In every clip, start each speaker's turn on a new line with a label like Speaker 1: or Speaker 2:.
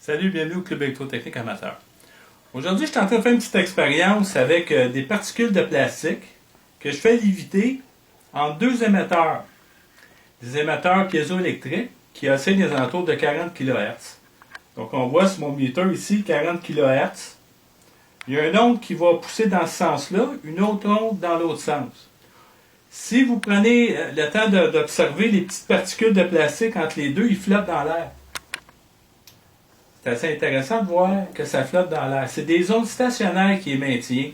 Speaker 1: Salut, bienvenue au Club électrotechnique amateur. Aujourd'hui, je suis en train de faire une petite expérience avec des particules de plastique que je fais léviter en deux émetteurs. Des émetteurs piézoélectriques qui oscillent des alentours de 40 kHz. Donc on voit sur mon meter ici 40 kHz. Il y a une onde qui va pousser dans ce sens-là, une autre onde dans l'autre sens. Si vous prenez le temps d'observer les petites particules de plastique entre les deux, ils flottent dans l'air. C'est assez intéressant de voir que ça flotte dans l'air. C'est des ondes stationnaires qui les maintiennent.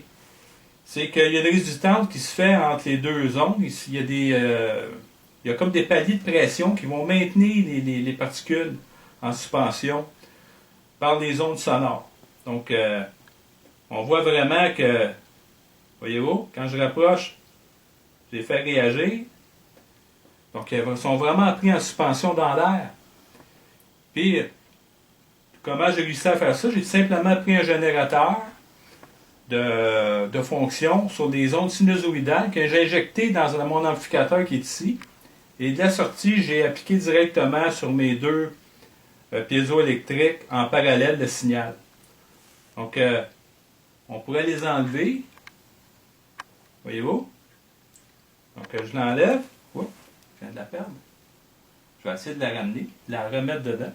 Speaker 1: C'est qu'il y a une résistance qui se fait entre les deux ondes. Il y a il y a comme des paliers de pression qui vont maintenir les particules en suspension par les ondes sonores. Donc, on voit vraiment que, voyez-vous, quand je rapproche, je les fais réagir. Donc, ils sont vraiment pris en suspension dans l'air. Puis, comment j'ai réussi à faire ça? J'ai simplement pris un générateur de fonction sur des ondes sinusoïdales que j'ai injecté dans mon amplificateur qui est ici. Et de la sortie, j'ai appliqué directement sur mes deux piézoélectriques en parallèle le signal. Donc, on pourrait les enlever. Voyez-vous? Donc, je l'enlève. Oups, je viens de la perdre. Je vais essayer de la ramener, de la remettre dedans.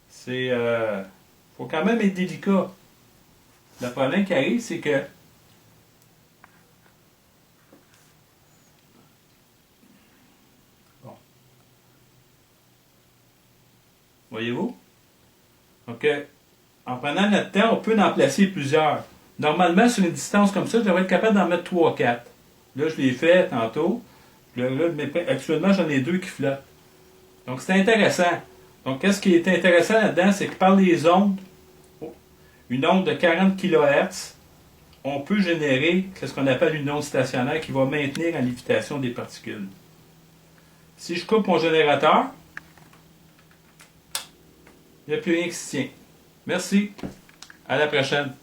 Speaker 1: C'est faut quand même être délicat. Le problème qui arrive, c'est que bon. Voyez-vous? Donc, en prenant notre temps, on peut en placer plusieurs. Normalement, sur une distance comme ça, je devrais être capable d'en mettre 3 ou 4. Là, je l'ai fait tantôt. Actuellement, j'en ai 2 qui flottent. Donc, c'est intéressant. Donc, qu'est-ce qui est intéressant là-dedans, c'est que par les ondes, une onde de 40 kHz, on peut générer ce qu'on appelle une onde stationnaire qui va maintenir en lévitation des particules. Si je coupe mon générateur, il n'y a plus rien qui se tient. Merci. À la prochaine.